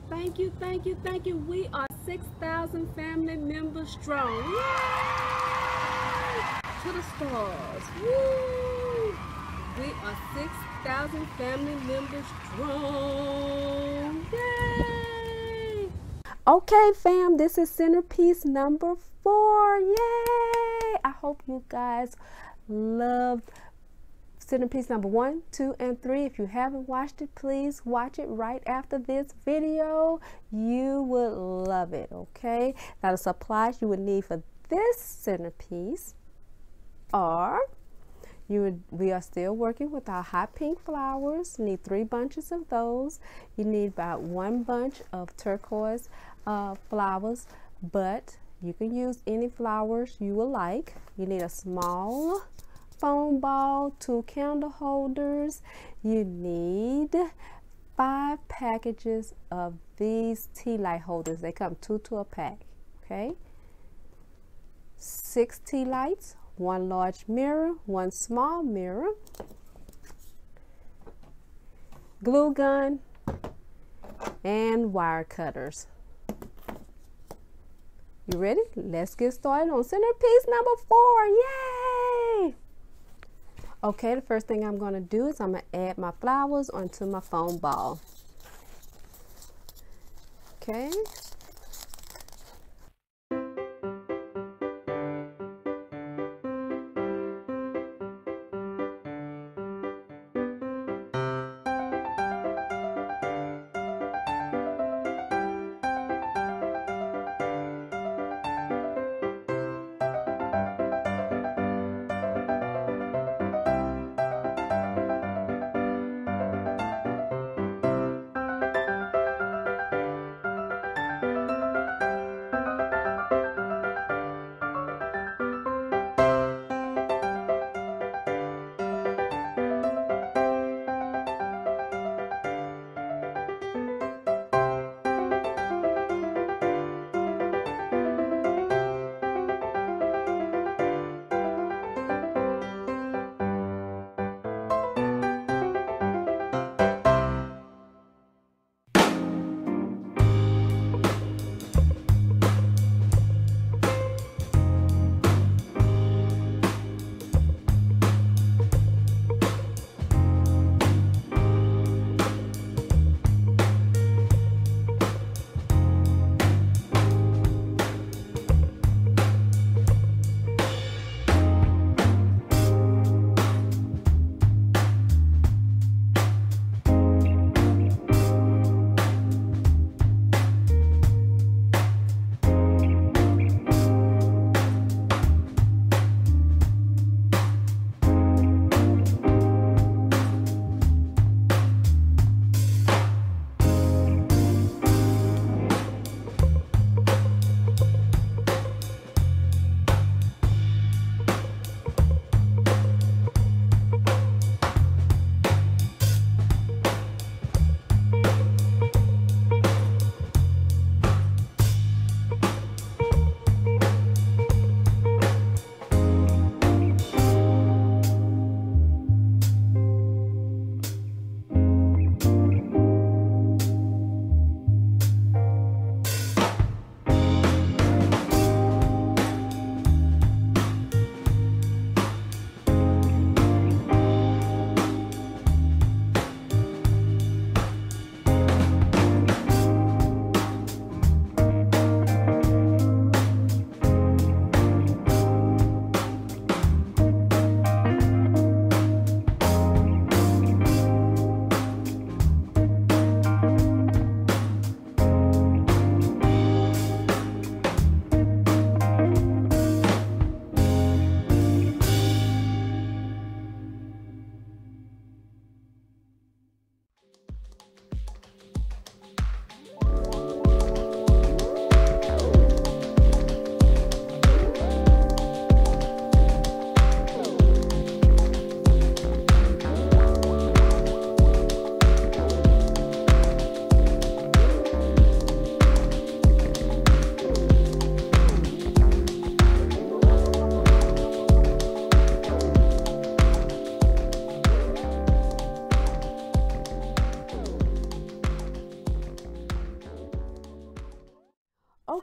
Thank you, thank you, thank you. We are 6,000 family members strong. Yay! To the stars. Woo! We are 6,000 family members strong. Yay! Okay, fam, this is Centerpiece number 4. Yay! I hope you guys loved Centerpiece number 1, 2, and 3. If you haven't watched it, please watch it right after this video. You would love it, okay? Now, the supplies you would need for this centerpiece are, we are still working with our hot pink flowers. You need 3 bunches of those. You need about 1 bunch of turquoise flowers, but you can use any flowers you would like. You need a small foam ball, 2 candle holders. You need 5 packages of these tea light holders. They come 2 to a pack, okay? 6 tea lights, 1 large mirror, 1 small mirror, glue gun, and wire cutters. You ready? Let's get started on centerpiece number 4. Yay! Okay, the first thing I'm going to do is I'm going to add my flowers onto my foam ball. Okay.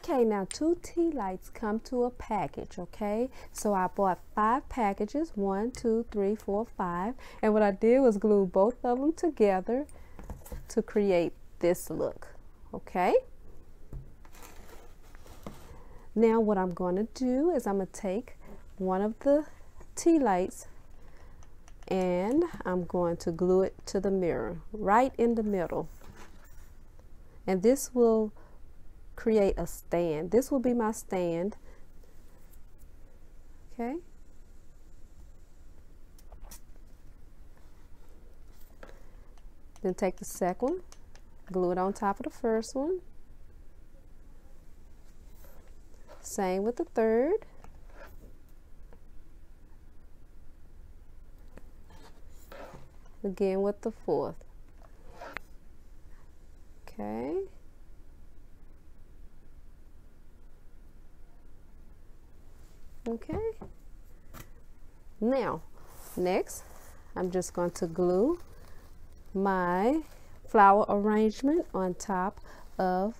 Okay, now 2 tea lights come to a package, okay? So I bought 5 packages, 1, 2, 3, 4, 5. And what I did was glue both of them together to create this look, okay? Now what I'm going to do is I'm going to take one of the tea lights and I'm going to glue it to the mirror, right in the middle. And this will create a stand. This will be my stand. Okay. Then take the second one, glue it on top of the first one. Same with the third. Again with the fourth. Okay. Okay. Now, next, I'm just going to glue my flower arrangement on top of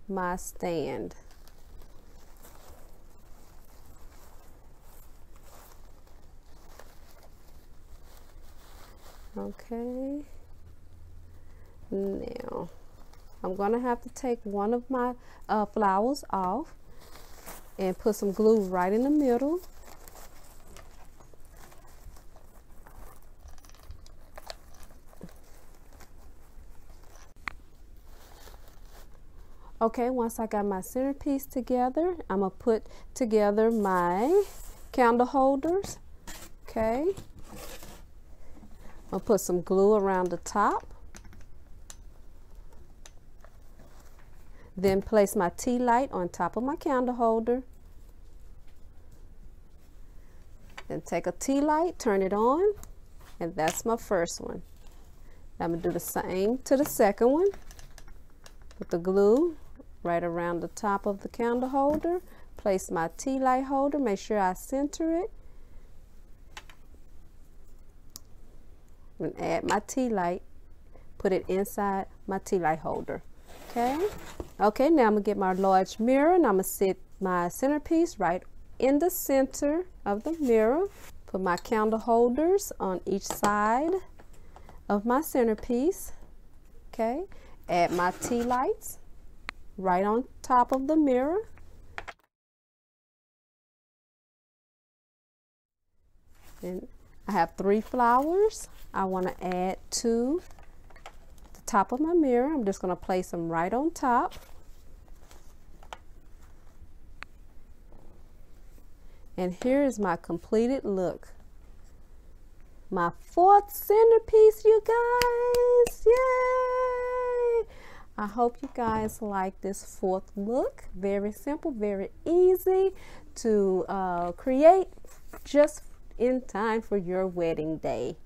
my stand. Okay. Now, I'm going to have to take one of my flowers off and put some glue right in the middle. Okay, once I got my centerpiece together, I'm going to put together my candle holders. Okay. I'll put some glue around the top. Then place my tea light on top of my candle holder. Then take a tea light, turn it on, and that's my first one. I'm going to do the same to the second one. Put the glue right around the top of the candle holder. Place my tea light holder, make sure I center it. And add my tea light, put it inside my tea light holder. Okay. Okay, now I'm gonna get my large mirror and I'm gonna sit my centerpiece right in the center of the mirror. Put my candle holders on each side of my centerpiece. Okay. Add my tea lights right on top of the mirror. And I have 3 flowers I want to add to the top of my mirror. I'm just going to place them right on top. And here is my completed look. My 4th centerpiece, you guys. Yay! I hope you guys like this 4th look. Very simple, very easy to create, just in time for your wedding day.